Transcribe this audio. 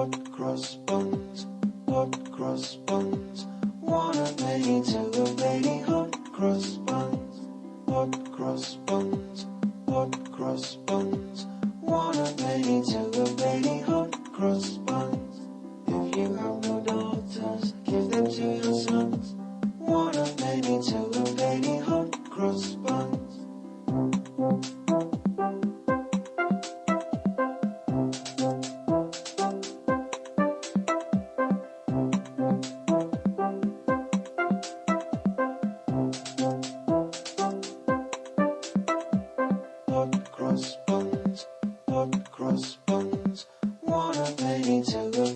hot cross buns, hot cross buns. Want a lady to a lady, hot cross buns, hot cross buns, hot cross buns. Want a lady to a lady, hot cross buns. If you have no daughters, give them to your sons. Want a lady to a lady, hot cross buns. Hot cross buns, want a lady to a